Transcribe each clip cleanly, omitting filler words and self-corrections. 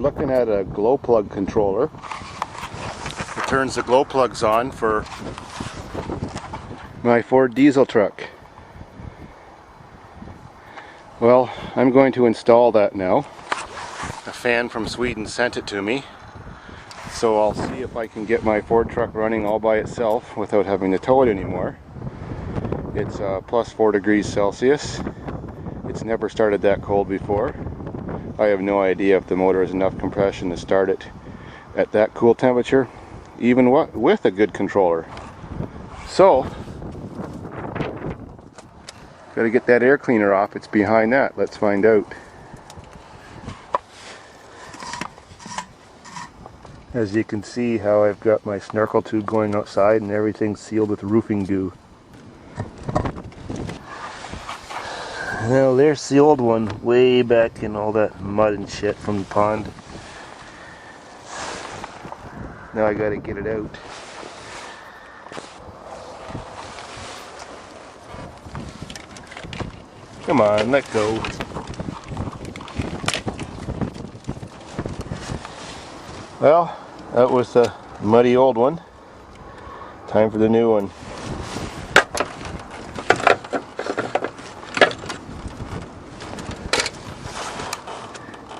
looking at a glow plug controller. It turns the glow plugs on for my Ford diesel truck. Well, I'm going to install that now. A fan from Sweden sent it to me, so I'll see if I can get my Ford truck running all by itself without having to tow it anymore. It's plus 4 degrees Celsius. It's never started that cold before. I have no idea if the motor has enough compression to start it at that cool temperature, even with a good controller. So, gotta get that air cleaner off. It's behind that. Let's find out. As you can see how I've got my snorkel tube going outside and everything's sealed with roofing goo. Now there's the old one way back in all that mud and shit from the pond. Now I gotta get it out. Come on, let go. Well, that was the muddy old one. Time for the new one.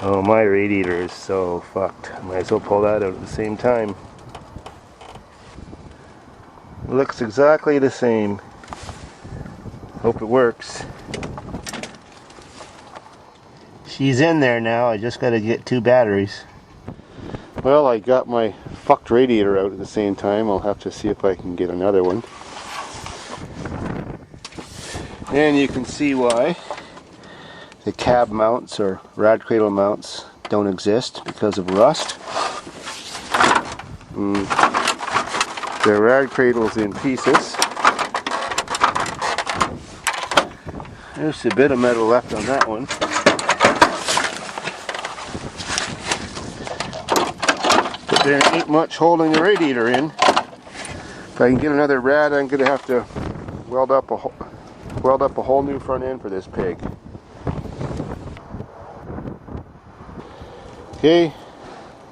Oh, my radiator is so fucked. I might as well pull that out at the same time. It looks exactly the same. Hope it works. She's in there now. I just gotta get 2 batteries. Well, I got my fucked radiator out at the same time. I'll have to see if I can get another one. And you can see why the cab mounts or rad cradle mounts don't exist, because of rust. The rad cradle's in pieces. There's a bit of metal left on that one. But there ain't much holding the radiator in. If I can get another rad, I'm going to have to weld up a whole new front end for this pig. Okay,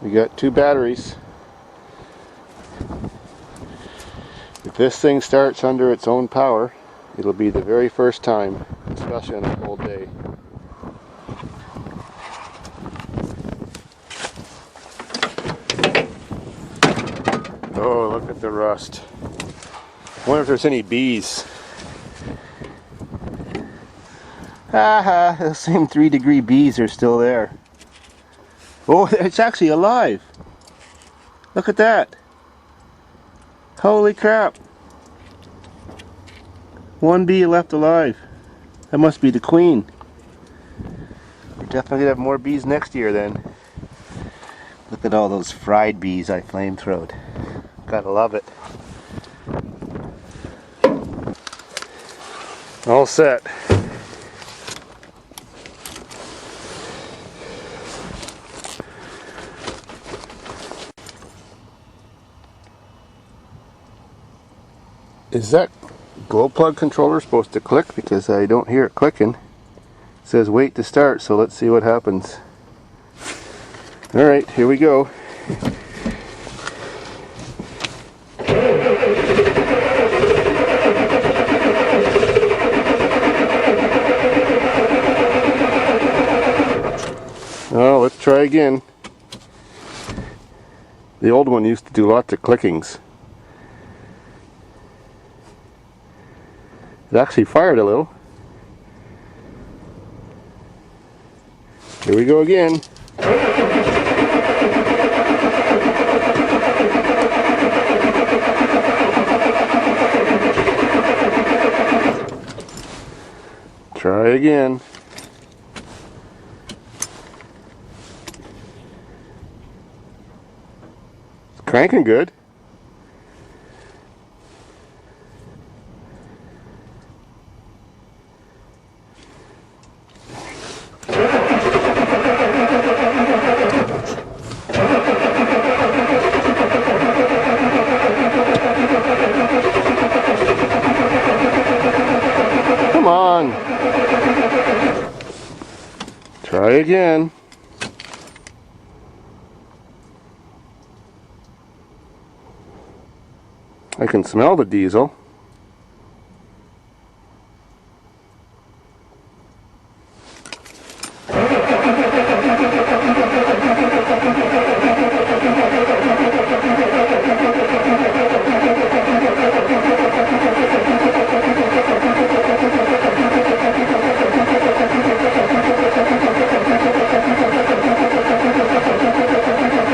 we got 2 batteries. If this thing starts under its own power, it'll be the very first time, especially on a cold day. Oh, look at the rust. I wonder if there's any bees. Haha, the same 3-degree bees are still there. Oh, it's actually alive. Look at that. Holy crap. 1 bee left alive. That must be the queen. We're definitely going to have more bees next year then. Look at all those fried bees I flamethrowed. Gotta love it. All set. Is that glow plug controller supposed to click? Because I don't hear it clicking. It says wait to start, so let's see what happens. Alright, here we go. Oh, let's try again. The old one used to do lots of clickings. It actually fired a little. Here we go again. Try again. It's cranking good. Come on. Try again. I can smell the diesel.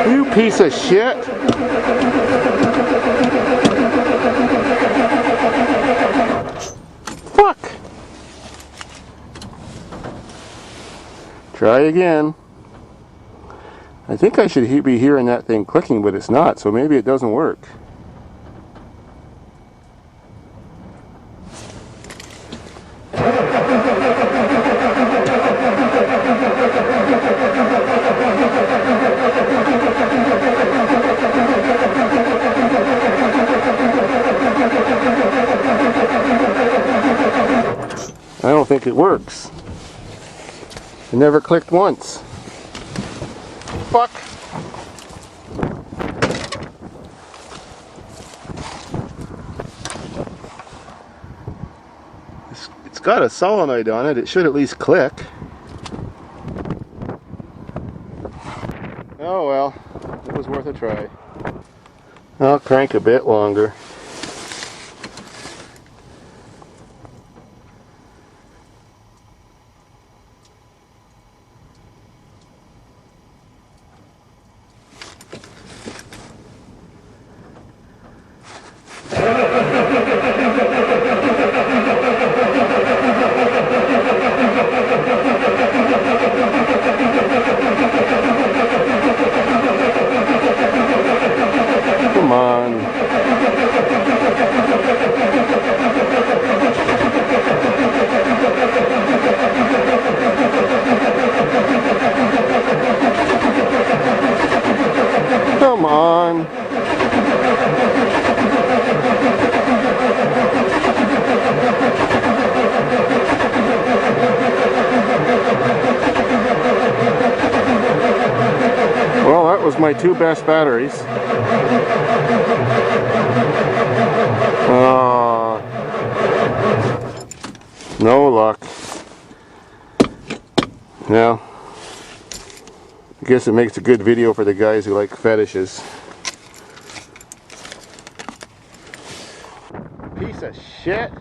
You piece of shit! Fuck! Try again. I think I should be hearing that thing clicking, but it's not, so maybe it doesn't work. I don't think it works. It never clicked once. Fuck! It's got a solenoid on it. It should at least click. Oh well, it was worth a try. I'll crank a bit longer. Come on. Come on. Well, that was my two best batteries. No luck. Now, I guess it makes a good video for the guys who like fetishes. Piece of shit.